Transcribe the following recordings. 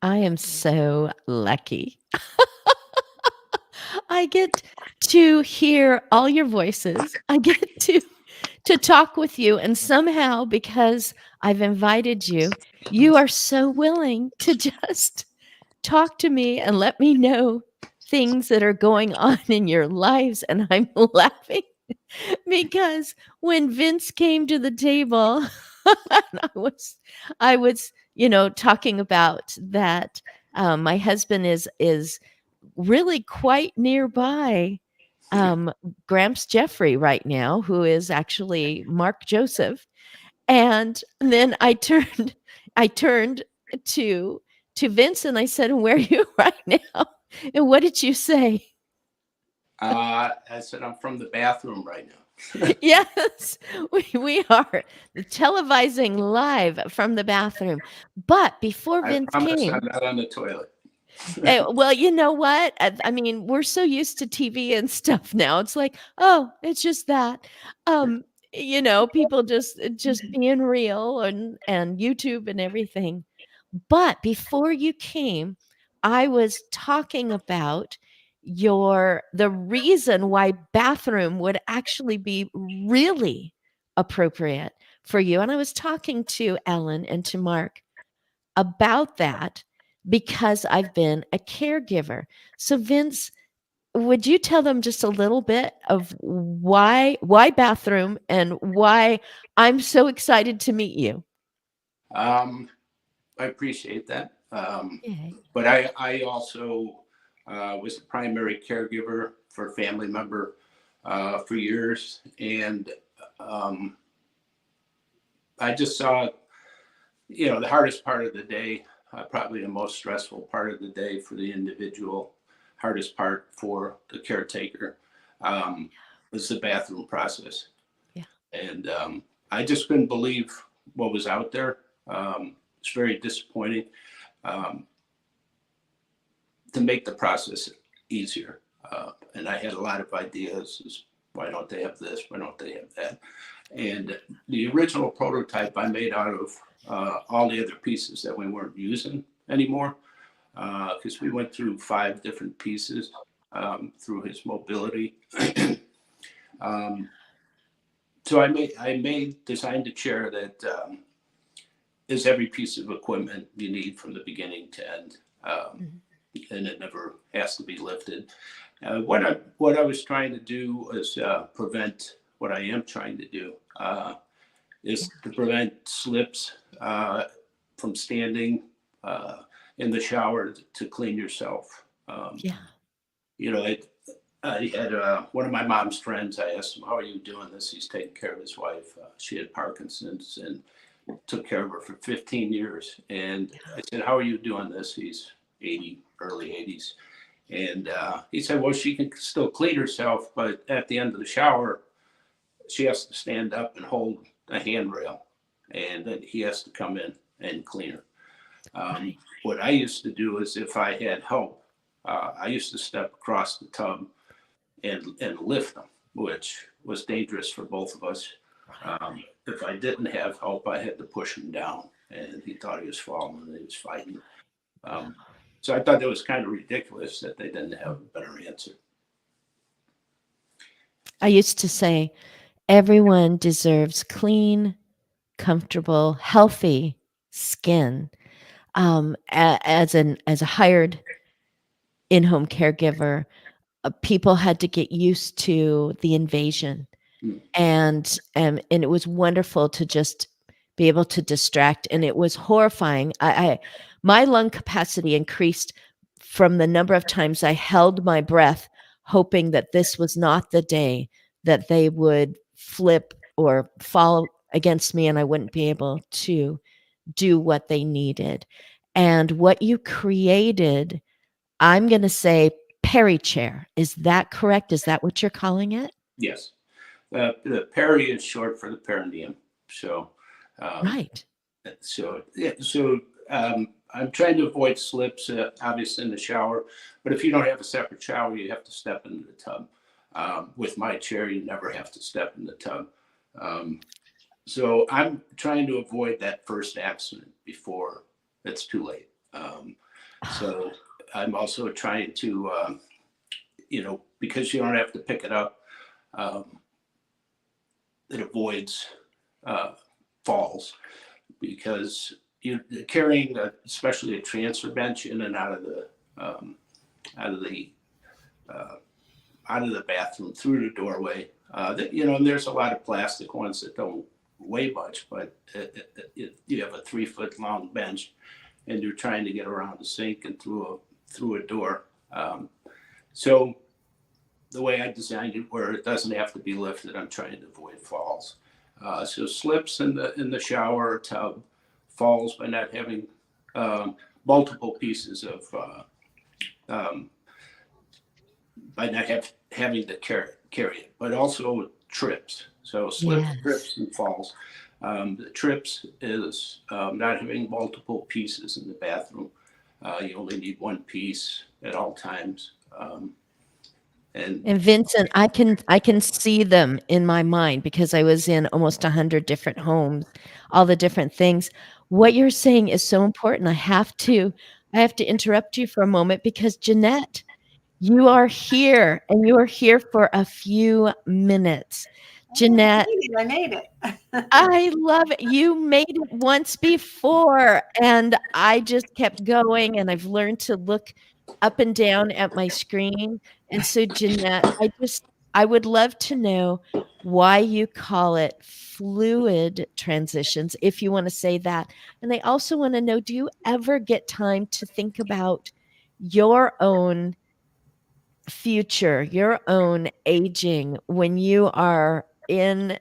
I am so lucky. I get to hear all your voices. I get to talk with you, and somehow, because I've invited you, you are so willing to just talk to me and let me know things that are going on in your lives, and I'm laughing because when Vince came to the table, and I was talking about that, my husband is really quite nearby, um, Gramps Jeffrey right now, who is actually Mark Joseph, and then I turned to to Vince and I said, "Where are you right now?" And what did you say? I said I'm from the bathroom right now. Yes, we are televising live from the bathroom. But before I Vince promise I'm came, not on the toilet. well, you know what? I mean, we're so used to TV and stuff now. It's like, oh, it's just that. Um, people just being real and YouTube and everything. But before you came, I was talking about the reason why bathroom would actually be really appropriate for you. And I was talking to Ellen and to Mark about that because I've been a caregiver. So Vince, would you tell them just a little bit of why bathroom and why I'm so excited to meet you? um, I appreciate that. Yay. But I also was a primary caregiver for a family member for years. And um, I just saw, the hardest part of the day, probably the most stressful part of the day for the individual, hardest part for the caretaker, um, was the bathroom process. Yeah. And I just couldn't believe what was out there. It's very disappointing. Um, to make the process easier. And I had a lot of ideas. Why don't they have this? Why don't they have that? And the original prototype I made out of all the other pieces that we weren't using anymore, because we went through 5 different pieces through his mobility. um, so I designed a chair that is every piece of equipment you need from the beginning to end. Mhm. And it never has to be lifted. What I was trying to do is prevent what I am trying to do Yeah. is to prevent slips from standing in the shower to clean yourself. Yeah. You know, I had one of my mom's friends. I asked him, "How are you doing this?" He's taking care of his wife. She had Parkinson's and took care of her for 15 years. And I said, "How are you doing this?" He's 80, early 80s. And he said, "Well, she can still clean herself, but at the end of the shower, she has to stand up and hold a handrail, and then he has to come in and clean her." Right. What I used to do is, if I had help, I used to step across the tub and lift them, which was dangerous for both of us. Right. If I didn't have help, I had to push him down, and he thought he was falling and he was fighting. Um, so I thought that was kind of ridiculous that they didn't have a better answer. I used to say everyone deserves clean, comfortable, healthy skin. As a hired in-home caregiver, people had to get used to the invasion, Mm. and it was wonderful to just be able to distract, and it was horrifying. My lung capacity increased from the number of times I held my breath, hoping that this was not the day that they would flip or fall against me and I wouldn't be able to do what they needed. And what you created, I'm going to say Perry chair. Is that correct? Is that what you're calling it? Yes. The peri is short for the perineum. So, um, Right. so I'm trying to avoid slips, obviously in the shower. But if you don't have a separate shower, you have to step into the tub. With my chair, you never have to step in the tub. Um, so I'm trying to avoid that first accident before it's too late. So I'm also trying to, because you don't have to pick it up, um, it avoids uh, falls because you carrying, especially a transfer bench, in and um, out of the uh, out of the bathroom through the doorway. And there's a lot of plastic ones that don't weigh much, but you have a 3 foot long bench, and you're trying to get around the sink and through a door. So the way I designed it, where it doesn't have to be lifted, I'm trying to avoid falls. So slips in the shower or tub, falls by not having multiple pieces of um, by not having to carry it, but also trips. So slips, Yes. trips, and falls. The trips is not having multiple pieces in the bathroom. You only need one piece at all times. And And Vincent, I can see them in my mind because I was in almost 100 different homes, all the different things. What you're saying is so important. I have to interrupt you for a moment because Jeanette, you are here and you are here for a few minutes. Oh, Jeanette, I made it. I love it. You made it once before, and I just kept going, and I've learned to look up and down at my screen. And so, Jeanette, I would love to know why you call it fluid transitions, if you want to say that. And I also want to know, do you ever get time to think about your own future, your own aging when you are in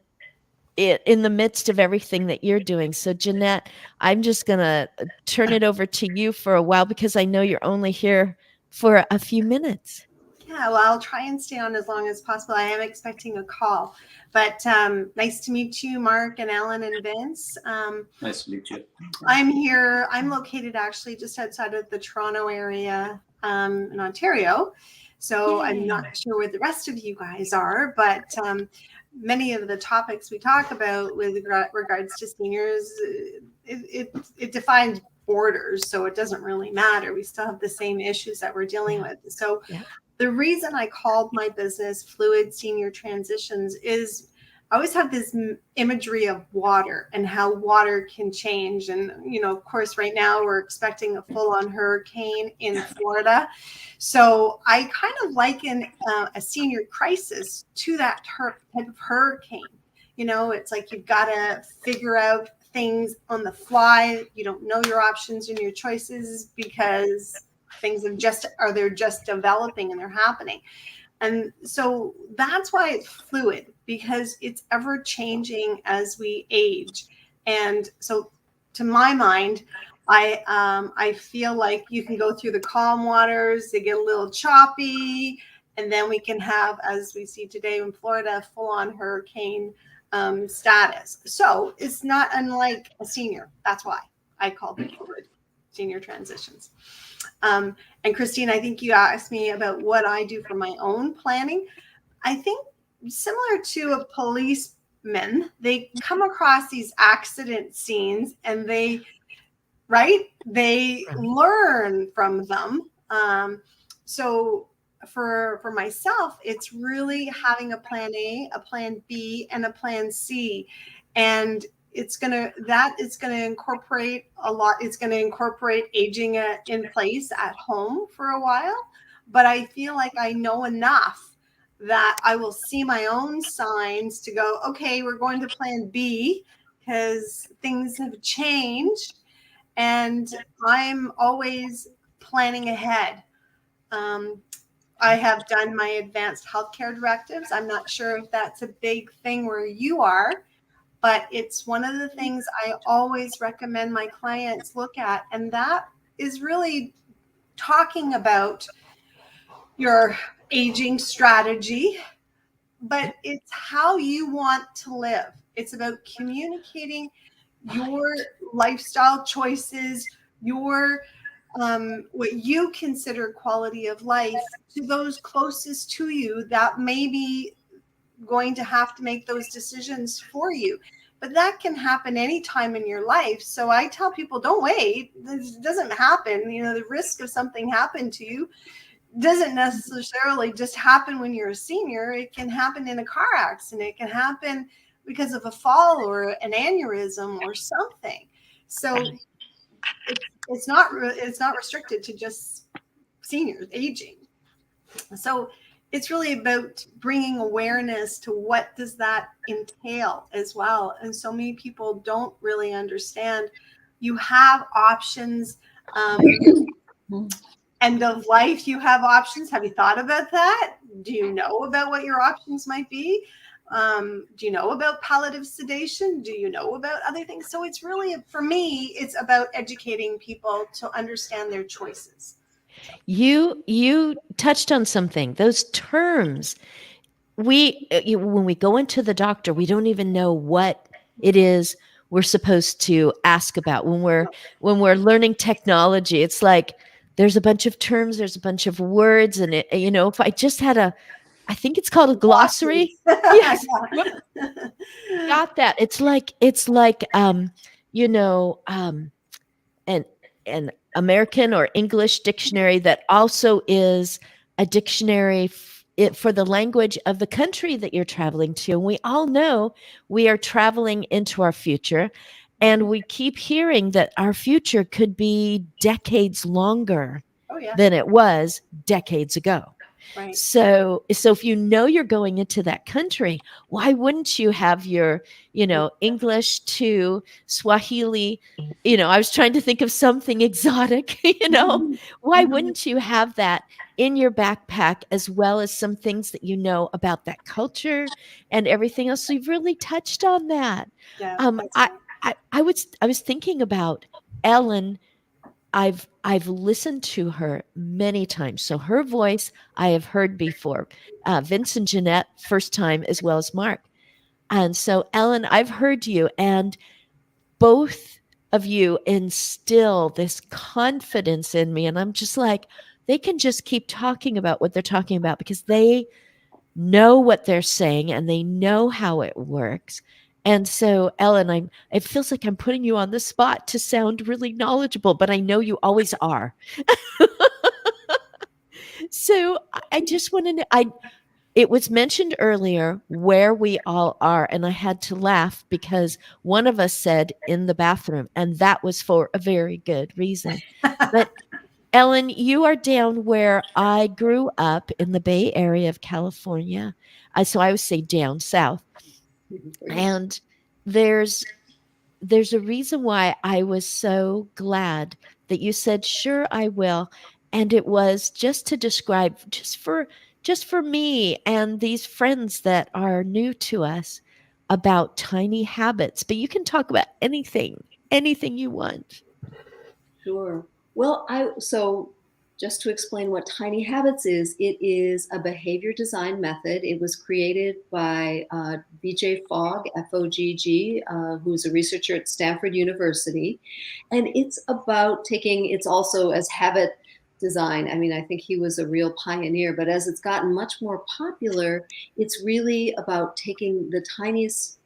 the midst of everything that you're doing? So, Jeanette, I'm just going to turn it over to you for a while because I know you're only here for a few minutes. Yeah, well, I'll try and stay on as long as possible. I am expecting a call, but nice to meet you, Mark and Ellen and Vince. nice to meet you. I'm here. I'm located actually just outside of the Toronto area in Ontario. So I'm not sure where the rest of you guys are, but many of the topics we talk about with regards to seniors, it defines borders. So it doesn't really matter. We still have the same issues that we're dealing with. So Yeah. the reason I called my business Fluid Senior Transitions is I always have this imagery of water and how water can change. And, of course, right now we're expecting a full-on hurricane in Florida. So I kind of liken a senior crisis to that type of hurricane. It's like you've got to figure out things on the fly. You don't know your options and your choices because they're just developing and they're happening. And so that's why it's fluid, because it's ever changing as we age. And so to my mind, I feel like you can go through the calm waters, they get a little choppy, and then we can have, as we see today in Florida, full-on hurricane status. So it's not unlike a senior. That's why I called it fluid senior transitions. And Christine, I think you asked me about what I do for my own planning. I think similar to a policeman, they come across these accident scenes and they learn from them. So for myself, it's really having a plan A, a plan B, and a plan C. And it's going to incorporate a lot. It's going to incorporate aging in place at home for a while. But I feel like I know enough that I will see my own signs to go, okay, we're going to plan B because things have changed. And I'm always planning ahead. I have done my advanced healthcare directives. I'm not sure if that's a big thing where you are, but it's one of the things I always recommend my clients look at. And that is really talking about your aging strategy, but it's how you want to live. It's about communicating your lifestyle choices, your what you consider quality of life to those closest to you that may be going to have to make those decisions for you. but that can happen anytime in your life. So I tell people, don't wait. This doesn't happen. The risk of something happening to you doesn't necessarily just happen when you're a senior. It can happen in a car accident. It can happen because of a fall or an aneurysm or something. So it's not restricted to just seniors aging. So it's really about bringing awareness to what does that entail as well. And so many people don't really understand. You have options. End of life, you have options. Have you thought about that? Do you know about what your options might be? Do you know about palliative sedation? Do you know about other things? So it's really, for me, it's about educating people to understand their choices. You touched on something. Those terms, when we go into the doctor, we don't even know what it is we're supposed to ask about. When we're learning technology, it's like there's a bunch of terms, there's a bunch of words, and if I just had I think it's called a glossary. Yes, got that. It's like an American or English dictionary that also is a dictionary for the language of the country that you're traveling to. And we all know we are traveling into our future, and we keep hearing that our future could be decades longer than it was decades ago. Right. So if you're going into that country, why wouldn't you have your, English to Swahili? I was trying to think of something exotic, why wouldn't you have that in your backpack, as well as some things that about that culture and everything else? So you've really touched on that. Yeah, I was thinking about Ellen. I've listened to her many times. So her voice I have heard before. Vince and Jeanette, first time, as well as Mark. And so, Ellen, I've heard you, and both of you instill this confidence in me. And I'm just like, they can just keep talking about what they're talking about because they know what they're saying and they know how it works. And so, Ellen, it feels like I'm putting you on the spot to sound really knowledgeable, but I know you always are. So I just want to know, it was mentioned earlier where we all are, and I had to laugh because one of us said in the bathroom, and that was for a very good reason. But Ellen, you are down where I grew up in the Bay Area of California. So I would say down south. And there's a reason why I was so glad that you said, sure, I will. And it was just to describe, just for me and these friends that are new to us, about tiny habits. But you can talk about anything you want. Sure. Well, so just to explain what Tiny Habits is, it is a behavior design method. It was created by BJ Fogg, Fogg, who's a researcher at Stanford University. And it's also as habit design. I mean, I think he was a real pioneer, but as it's gotten much more popular, it's really about taking the tiniest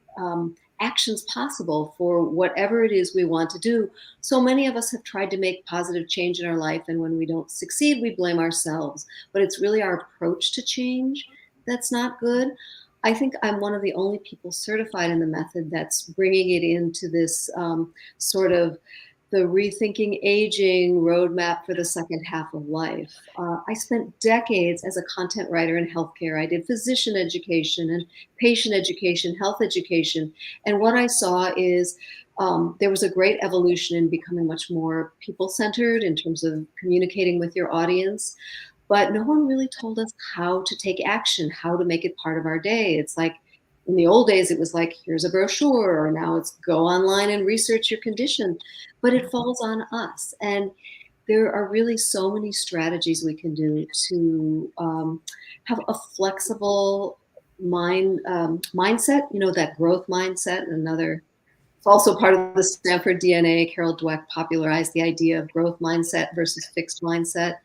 actions possible for whatever it is we want to do. So many of us have tried to make positive change in our life, and when we don't succeed, we blame ourselves. But it's really our approach to change that's not good. I think I'm one of the only people certified in the method that's bringing it into this sort of the Rethinking Aging roadmap for the second half of life. I spent decades as a content writer in healthcare. I did physician education and patient education, health education. And what I saw is there was a great evolution in becoming much more people-centered in terms of communicating with your audience. But no one really told us how to take action, how to make it part of our day. It's like, in the old days, it was like, here's a brochure, or now it's go online and research your condition. But it falls on us. And there are really so many strategies we can do to have a flexible mindset, that growth mindset. It's also part of the Stanford DNA. Carol Dweck popularized the idea of growth mindset versus fixed mindset.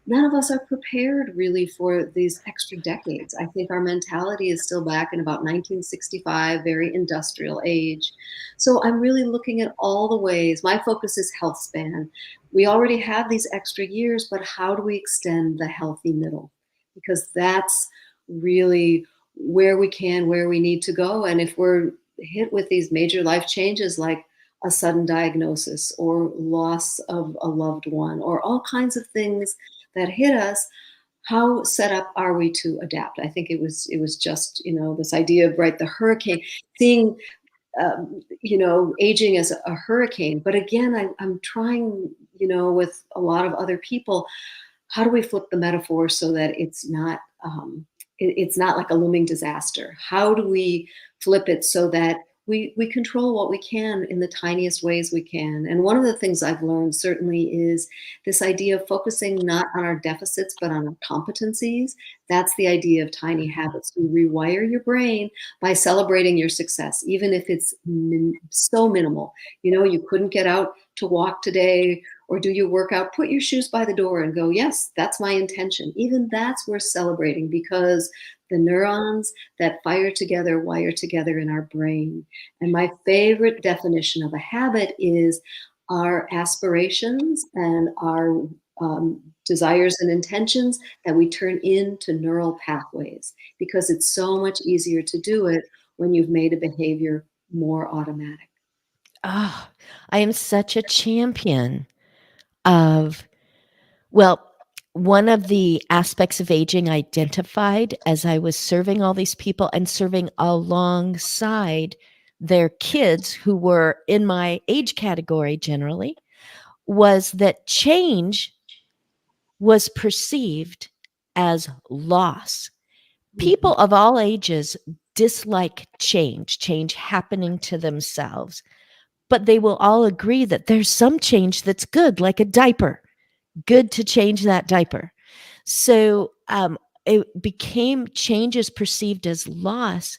none of us are prepared really for these extra decades. I think our mentality is still back in about 1965, very industrial age. So I'm really looking at all the ways. My focus is health span. We already have these extra years, but how do we extend the healthy middle? Because that's really where we can, where we need to go. And if we're hit with these major life changes like a sudden diagnosis or loss of a loved one or all kinds of things that hit us, how set up are we to adapt? I think it was just, this idea of, right, the hurricane, seeing aging as a hurricane. But again, I'm trying, with a lot of other people, how do we flip the metaphor so that it's not like a looming disaster? How do we flip it so that we control what we can in the tiniest ways we can? And one of the things I've learned certainly is this idea of focusing not on our deficits, but on our competencies. That's the idea of tiny habits. You rewire your brain by celebrating your success, even if it's so minimal. You couldn't get out to walk today or do your workout, put your shoes by the door and go, yes, that's my intention. Even that's worth celebrating, because the neurons that fire together wire together in our brain. And my favorite definition of a habit is our aspirations and our desires and intentions that we turn into neural pathways, because it's so much easier to do it when you've made a behavior more automatic. Oh, I am such a champion of, well, one of the aspects of aging I identified as I was serving all these people and serving alongside their kids who were in my age category generally, was that change was perceived as loss. People of all ages dislike change happening to themselves, but they will all agree that there's some change that's good, like a diaper. Good to change that diaper. So it became changes perceived as loss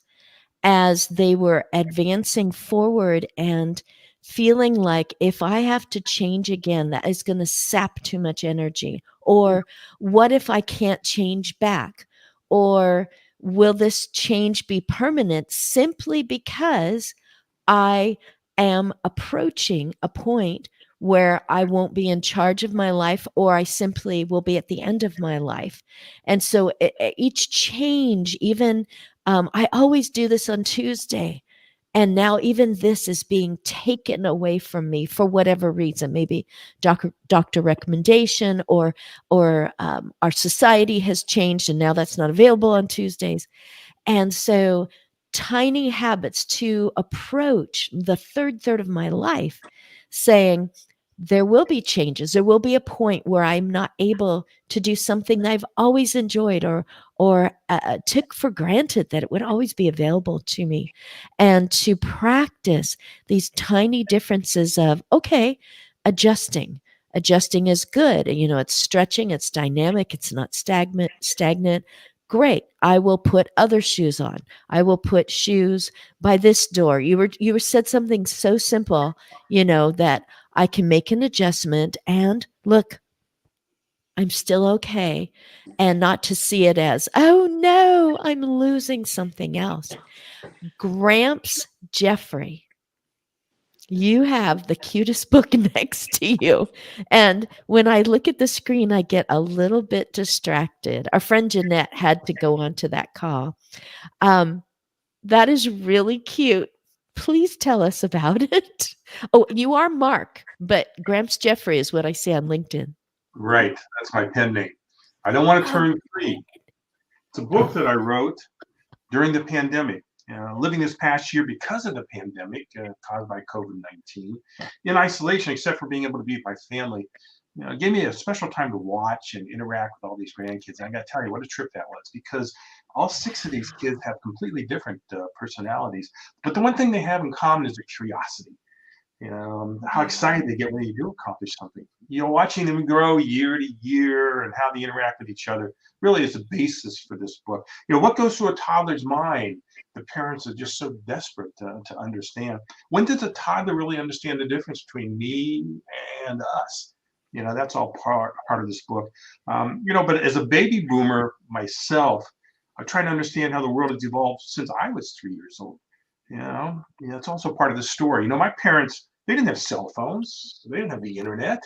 as they were advancing forward and feeling like, if I have to change again, that is going to sap too much energy. Or what if I can't change back? Or will this change be permanent simply because I am approaching a point where I won't be in charge of my life, or I simply will be at the end of my life? And so each change, even I always do this on Tuesday. And now even this is being taken away from me for whatever reason, maybe doctor recommendation, or our society has changed and now that's not available on Tuesdays. And so tiny habits to approach the third of my life, saying there will be changes. There will be a point where I'm not able to do something that I've always enjoyed, or took for granted that it would always be available to me. And to practice these tiny differences of, okay, adjusting. Adjusting is good. It's stretching, it's dynamic, it's not stagnant. Great. I will put other shoes on. I will put shoes by this door. You said something so simple, that I can make an adjustment and look, I'm still okay. And not to see it as, oh no, I'm losing something else. Gramps Jeffrey, you have the cutest book next to you. And when I look at the screen, I get a little bit distracted. Our friend Jeanette had to go on to that call. That is really cute. Please tell us about it. Oh, you are Mark, but Gramps Jeffrey is what I see on LinkedIn. Right. That's my pen name. I don't want to Oh, turn 3. It's a book that I wrote during the pandemic, living this past year because of the pandemic caused by COVID-19 in isolation, except for being able to be with my family. It gave me a special time to watch and interact with all these grandkids. And I got to tell you what a trip that was, because all 6 of these kids have completely different personalities. But the one thing they have in common is their curiosity. How excited they get when you do accomplish something. Watching them grow year to year and how they interact with each other really is the basis for this book. What goes through a toddler's mind? The parents are just so desperate to understand. When does a toddler really understand the difference between me and us? That's all part of this book. But as a baby boomer myself, I try to understand how the world has evolved since I was 3 years old. It's also part of the story. My parents, they didn't have cell phones. They didn't have the internet.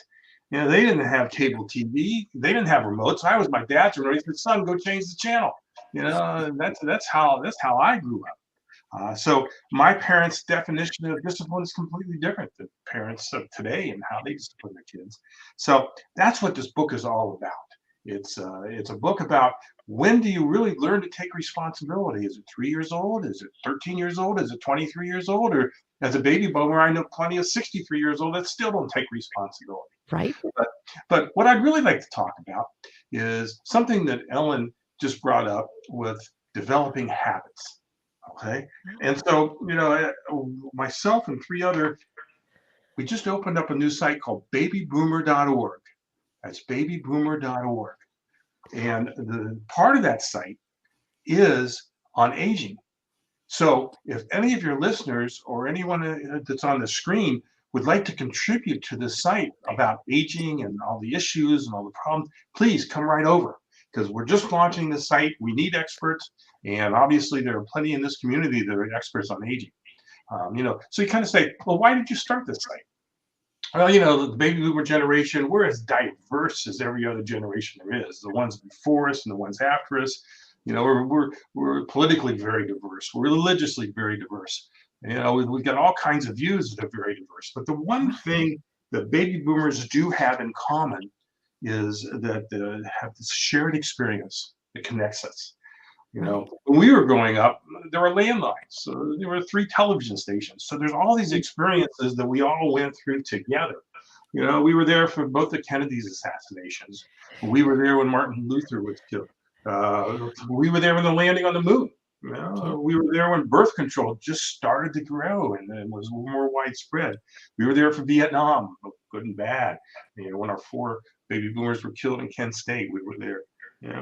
They didn't have cable TV. They didn't have remotes. I was my dad's remote. He said, "Son, go change the channel." That's how I grew up. So my parents' definition of discipline is completely different than parents of today and how they discipline their kids. So that's what this book is all about. It's a book about, when do you really learn to take responsibility? Is it 3 years old? Is it 13 years old? Is it 23 years old? Or as a baby boomer, I know plenty of 63 years old that still don't take responsibility. Right. But what I'd really like to talk about is something that Ellen just brought up with developing habits. Okay. And so, myself and we just opened up a new site called babyboomer.org. That's babyboomer.org. And the part of that site is on aging. So if any of your listeners or anyone that's on the screen would like to contribute to this site about aging and all the issues and all the problems, please come right over, because we're just launching the site. We need experts. And obviously there are plenty in this community that are experts on aging. So you kind of say, well, why did you start this site? Well, the baby boomer generation, we're as diverse as every other generation there is. The ones before us and the ones after us. We're politically very diverse. We're religiously very diverse. We've got all kinds of views that are very diverse. But the one thing that baby boomers do have in common is that they have this shared experience that connects us. When we were growing up, there were landlines. So there were 3 television stations. So there's all these experiences that we all went through together. We were there for both the Kennedy's assassinations. We were there when Martin Luther was killed. We were there when the landing on the moon. We were there when birth control just started to grow and was more widespread. We were there for Vietnam, good and bad. When our 4 baby boomers were killed in Kent State, we were there.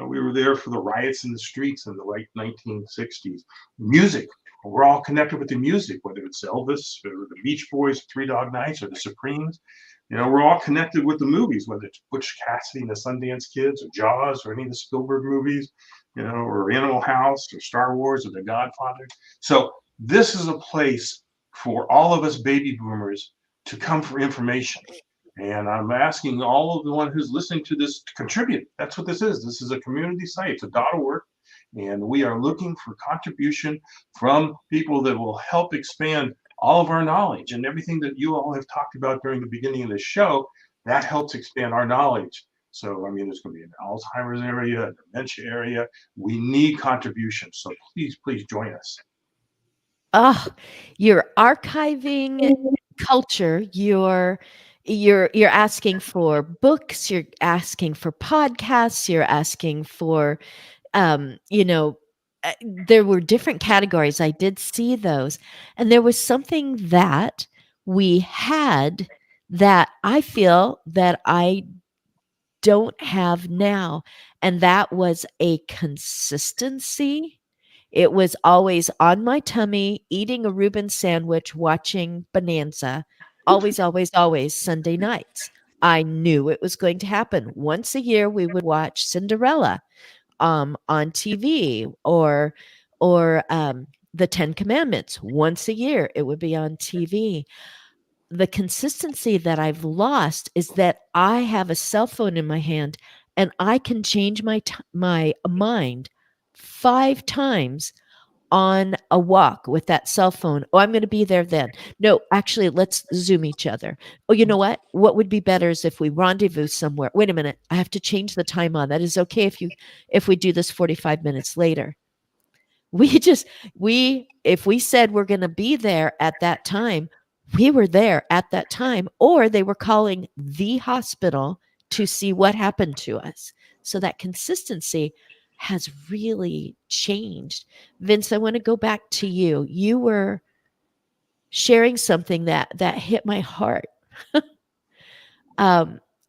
We were there for the riots in the streets in the late 1960s. Music, we're all connected with the music, whether it's Elvis or the Beach Boys, Three Dog Nights, or the Supremes. We're all connected with the movies, whether it's Butch Cassidy and the Sundance Kids, or Jaws, or any of the Spielberg movies, or Animal House, or Star Wars, or The Godfather. So this is a place for all of us baby boomers to come for information. And I'm asking all of the one who's listening to this to contribute. That's what this is. This is a community site. It's a .org. And we are looking for contribution from people that will help expand all of our knowledge, and everything that you all have talked about during the beginning of the show, that helps expand our knowledge. So, there's going to be an Alzheimer's area, a dementia area. We need contributions. So please join us. Oh, you're archiving culture. You're asking for books. You're asking for podcasts. You're asking for, there were different categories. I did see those. And there was something that we had that I feel that I don't have now. And that was a consistency. It was always on my tummy, eating a Reuben sandwich, watching Bonanza. Always, always, always Sunday nights. I knew it was going to happen. Once a year, we would watch Cinderella on TV, or the 10 Commandments. Once a year, it would be on TV. The consistency that I've lost is that I have a cell phone in my hand and I can change my mind 5 times on a walk with that cell phone. Oh, I'm going to be there then. No, actually, let's Zoom each other. Oh, you know what? What would be better is if we rendezvous somewhere. Wait a minute. I have to change the time on. That is okay if we do this 45 minutes later. If we said we're going to be there at that time, we were there at that time, or they were calling the hospital to see what happened to us. So that consistency has really changed. Vince, I want to go back to you. You were sharing something that hit my heart.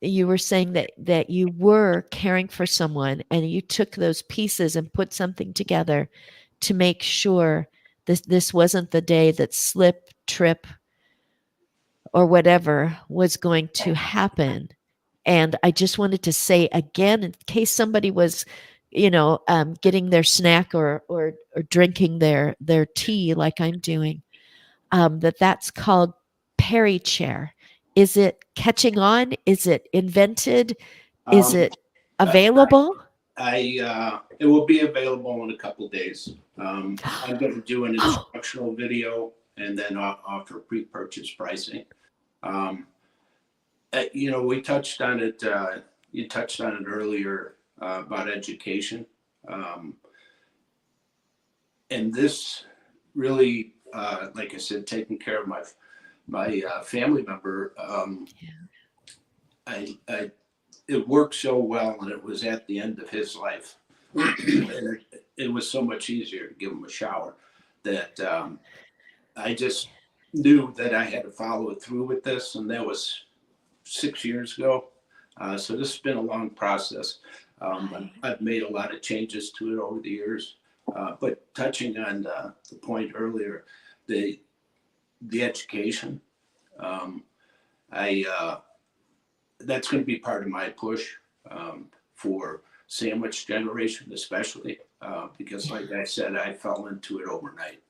You were saying that you were caring for someone and you took those pieces and put something together to make sure this wasn't the day that trip, or whatever was going to happen. And I just wanted to say again, in case somebody was, getting their snack or drinking their tea like I'm doing, that's called Perry chair. Is it catching on? Is it invented? Is Um, it I, available? it will be available in a couple of days. I'm going to do an Oh, instructional video and then offer pre-purchase pricing. Um, we touched on it. You touched on it earlier about education, and this really, like I said, taking care of my family member. I it worked so well, and it was at the end of his life, and it was so much easier to give him a shower that I just knew that I had to follow it through with this, and that was 6 years ago. So this has been a long process. I've made a lot of changes to it over the years, but touching on the point earlier, the education, I that's going to be part of my push for sandwich generation, especially because, like I said, I fell into it overnight,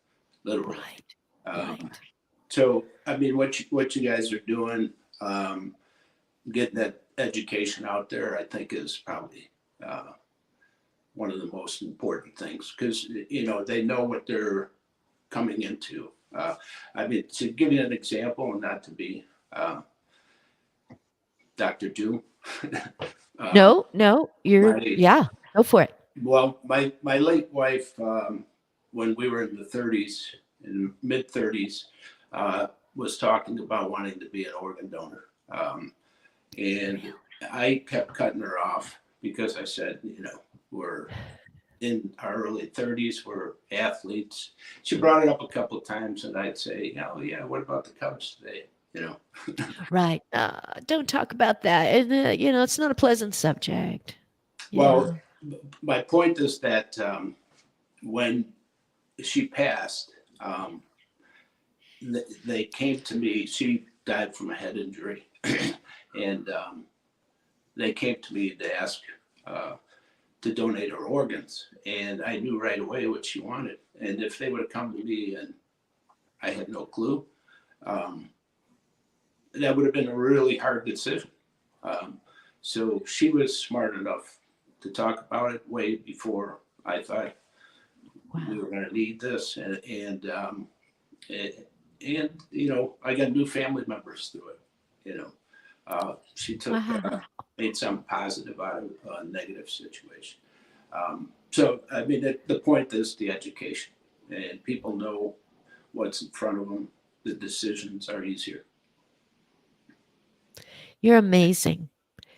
literally. right, Um, right. so, I mean, what you guys are doing, getting that education out there, I think is probably one of the most important things because they know what they're coming into. I mean, to give you an example, and not to be Dr. Doom. No, My go for it. Well, my late wife, when we were in the 30s, in mid 30s, was talking about wanting to be an organ donor, and I kept cutting her off because I said, we're in our early 30s, we're athletes. She brought it up a couple of times, and I'd say, oh yeah, what about the Cubs today? Right. Don't talk about that. And, it's not a pleasant subject. Well, Yeah. my point is that when she passed, they came to me. She died from a head injury, and they came to me to ask to donate her organs. And I knew right away what she wanted. And if they would have come to me and I had no clue, that would have been a really hard decision. So she was smart enough to talk about it way before I thought we Wow. were going to need this, and I got new family members through it. She Wow. made something positive out of a negative situation. So I mean, the point is the education, and people know what's in front of them. The decisions are easier. You're amazing.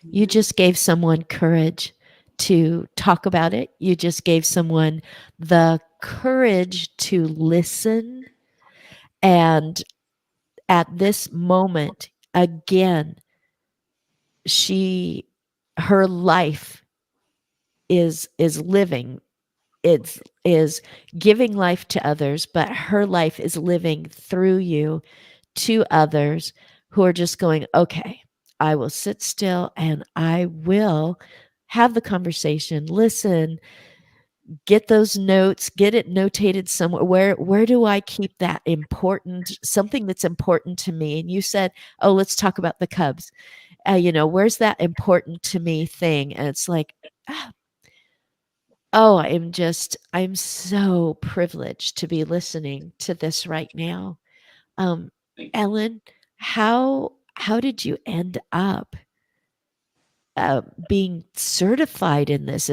You just gave someone courage to talk about it. You just gave someone the courage to listen. And at this moment, again, her life is living. Is giving life to others, but her life is living through you to others who are just going, okay, I will sit still and I will have the conversation, listen, get those notes, get it notated somewhere. Where do I keep that important, something that's important to me? And you said, oh, let's talk about the Cubs. Where's that important to me thing? And it's like, ah, oh, I'm so privileged to be listening to this right now. Um, Ellen, how did you end up being certified in this?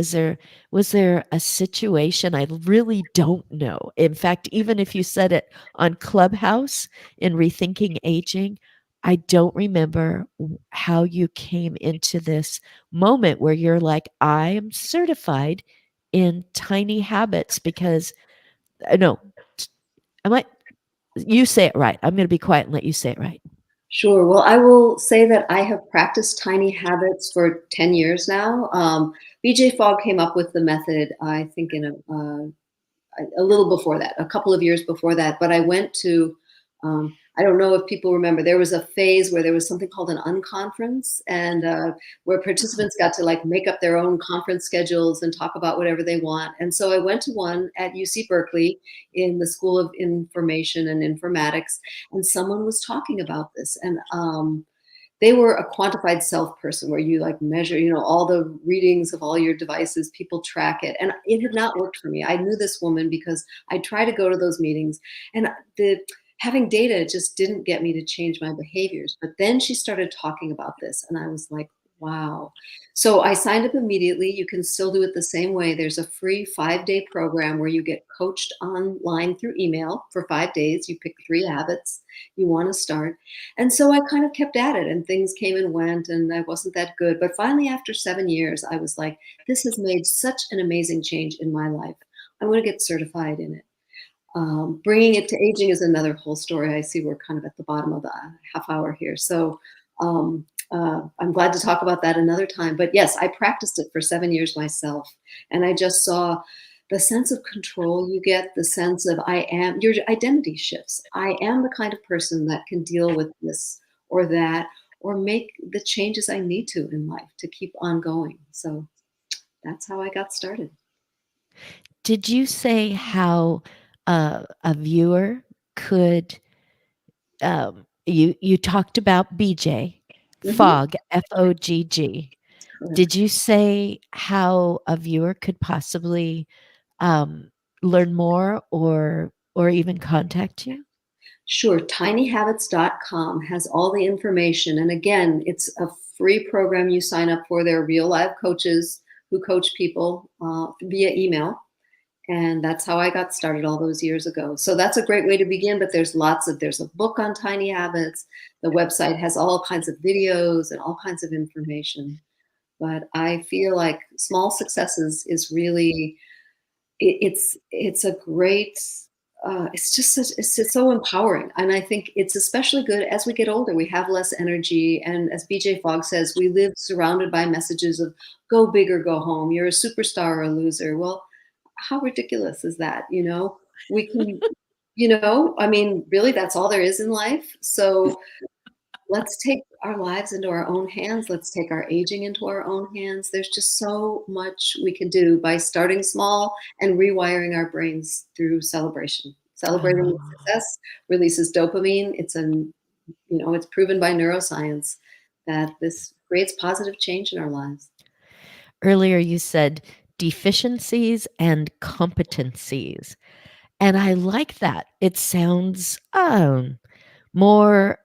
Was there a situation? I really don't know. In fact, even if you said it on Clubhouse in Rethinking Aging, I don't remember how you came into this moment where you're like, I am certified in tiny habits because no, I might you say it right. I'm going to be quiet and let you say it right. Sure. Well, I will say that I have practiced tiny habits for 10 years now. BJ Fogg came up with the method, I think, in a little before that, a couple of years before that. But I went to, I don't know if people remember, there was a phase where there was something called an unconference, and where participants got to like make up their own conference schedules and talk about whatever they want. And so I went to one at UC Berkeley in the School of Information and Informatics, and someone was talking about this. And they were a quantified self person where you like measure, all the readings of all your devices, people track it. And it had not worked for me. I knew this woman because I tried to go to those meetings, and having data just didn't get me to change my behaviors. But then she started talking about this, and I was like, wow. So I signed up immediately. You can still do it the same way. There's a free 5-day program where you get coached online through email for 5 days. You pick 3 habits you want to start. And so I kind of kept at it, and things came and went, and I wasn't that good. But finally, after 7 years, I was like, this has made such an amazing change in my life. I want to get certified in it. Bringing it to aging is another whole story. I see we're kind of at the bottom of the half hour here. So I'm glad to talk about that another time. But yes, I practiced it for 7 years myself. And I just saw the sense of control you get, the sense of your identity shifts. I am the kind of person that can deal with this or that, or make the changes I need to in life to keep on going. So that's how I got started. Did you say how a viewer could? You talked about BJ Fogg, FOGG. Did you say how a viewer could possibly learn more or even contact you? Sure. tinyhabits.com has all the information. And again, it's a free program you sign up for. There are real live coaches who coach people via email. And that's how I got started all those years ago. So that's a great way to begin, but there's a book on tiny habits. The website has all kinds of videos and all kinds of information. But I feel like small successes is really, it's a great, it's so empowering. And I think it's especially good as we get older. We have less energy. And as BJ Fogg says, we live surrounded by messages of go big or go home. You're a superstar or a loser. Well, how ridiculous is that? We can, really, that's all there is in life. So let's take our lives into our own hands. Let's take our aging into our own hands. There's just so much we can do by starting small and rewiring our brains through celebration. Celebrating success releases dopamine. It's proven by neuroscience that this creates positive change in our lives. Earlier, you said deficiencies and competencies. And I like that. It sounds more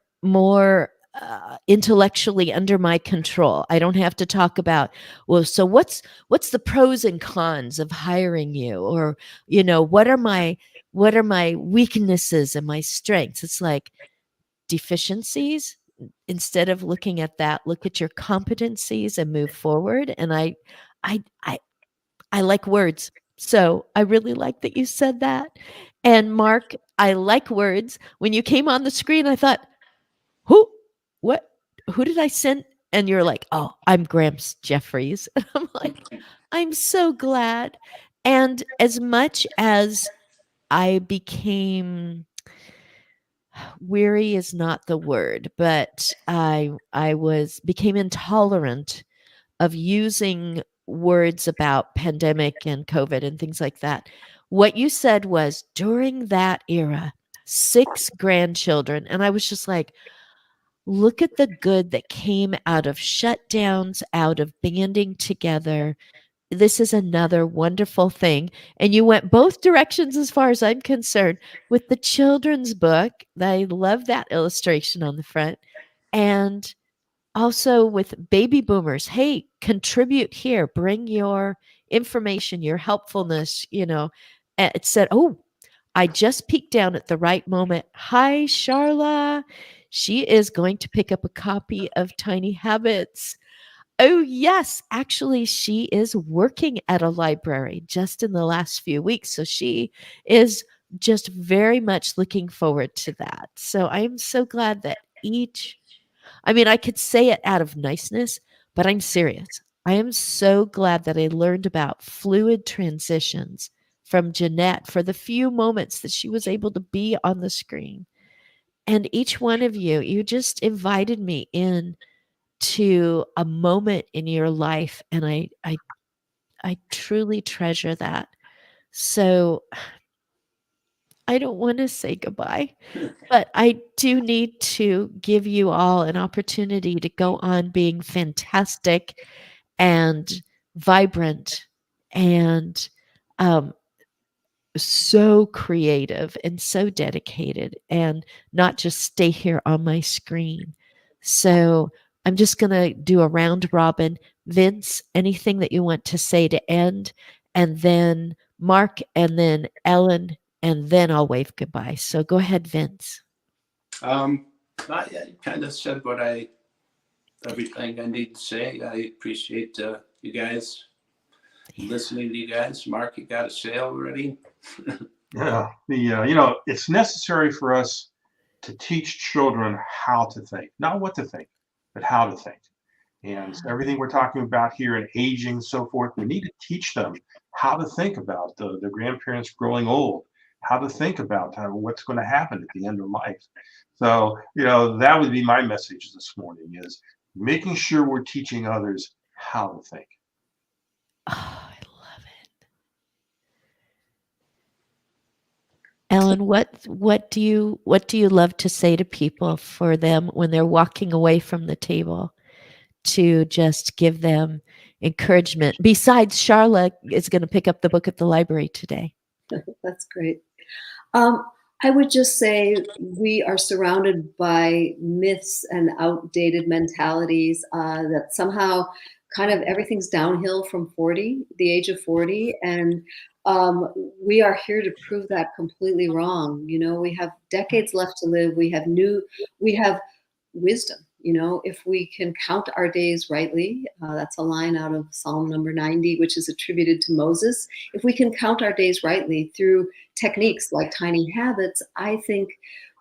intellectually under my control. I don't have to talk about, well, so what's the pros and cons of hiring you, or what are my weaknesses and my strengths. It's like deficiencies. Instead of looking at that, look at your competencies and move forward. And I like words. So I really like that you said that. And Mark, I like words. When you came on the screen, I thought, what, who did I send? And you're like, oh, I'm Gramps Jeffries. And I'm like, I'm so glad. And as much as I became weary is not the word, but I became intolerant of using words about pandemic and COVID and things like that. What you said was during that era, 6 grandchildren. And I was just like, look at the good that came out of shutdowns, out of banding together. This is another wonderful thing. And you went both directions as far as I'm concerned with the children's book. I love that illustration on the front. And also with baby boomers, hey, contribute here, bring your information, your helpfulness, It said, oh, I just peeked down at the right moment. Hi, Charla. She is going to pick up a copy of Tiny Habits. Oh, yes. Actually, she is working at a library just in the last few weeks. So she is just very much looking forward to that. So I'm so glad that I could say it out of niceness, but I'm serious. I am so glad that I learned about fluid transitions from Jeanette for the few moments that she was able to be on the screen. And each one of you, you just invited me in to a moment in your life, and I truly treasure that. So I don't want to say goodbye, but I do need to give you all an opportunity to go on being fantastic and vibrant and um, so creative and so dedicated, and not just stay here on my screen. So I'm just going to do a round robin. Vince, anything that you want to say to end, and then Mark, and then Ellen, and then I'll wave goodbye. So go ahead, Vince. Not yet. You kind of said everything I need to say. I appreciate you guys listening to you guys. Mark, you got a sale already? Yeah, it's necessary for us to teach children how to think, not what to think, but how to think. And everything we're talking about here and aging and so forth, we need to teach them how to think about the grandparents growing old, how to think about what's going to happen at the end of life. So, that would be my message this morning, is making sure we're teaching others how to think. Oh, I love it. Ellen, what do you love to say to people for them when they're walking away from the table, to just give them encouragement? Besides, Charlotte is going to pick up the book at the library today. That's great. I would just say we are surrounded by myths and outdated mentalities that somehow kind of everything's downhill from 40, the age of 40. And we are here to prove that completely wrong. We have decades left to live. We have wisdom. If we can count our days rightly, that's a line out of Psalm number 90, which is attributed to Moses. If we can count our days rightly through techniques like tiny habits, I think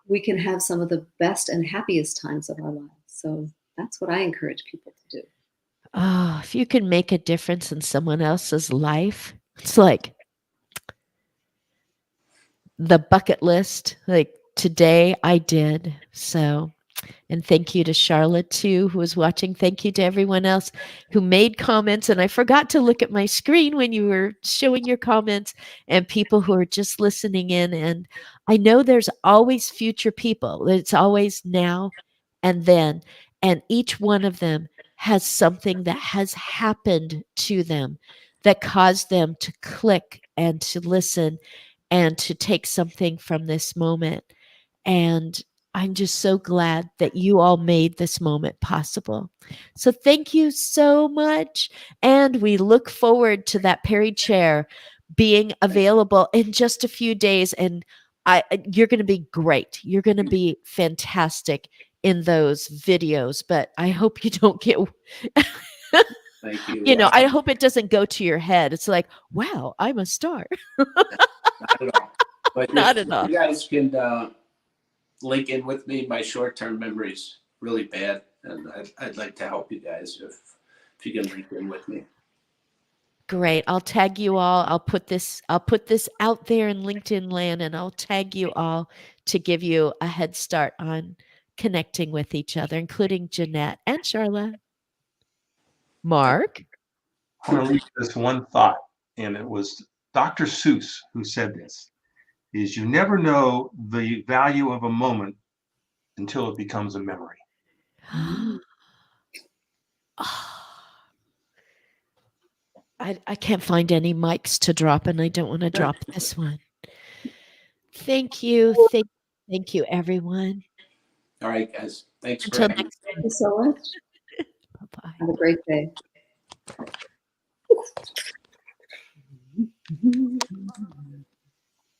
we can have some of the best and happiest times of our lives. So that's what I encourage people to do. Oh, if you can make a difference in someone else's life, it's like the bucket list. Like today I did. So, and thank you to Charlotte too, who was watching. Thank you to everyone else who made comments. And I forgot to look at my screen when you were showing your comments, and people who are just listening in. And I know there's always future people. It's always now and then. And each one of them has something that has happened to them that caused them to click and to listen and to take something from this moment. And I'm just so glad that you all made this moment possible. So thank you so much. And we look forward to that Perry chair being available in just a few days. And you're going to be great. You're going to be fantastic in those videos, but I hope you don't get Thank you. I hope it doesn't go to your head. It's like, wow, I'm a star. Not at all. But Not if at all. you guys can link in with me, my short-term memory is really bad, and I'd like to help you guys if you can link in with me. Great. I'll tag you all. I'll put this out there in LinkedIn land, and I'll tag you all to give you a head start on connecting with each other, including Jeanette and Charlotte. Mark? I want to leave this one thought, and it was Dr. Seuss who said this, is you never know the value of a moment until it becomes a memory. I can't find any mics to drop, and I don't want to drop this one. Thank you. Thank you, everyone. All right, guys. Thanks for Until having me. next Thank you so much. time. Bye-bye. Have a great day.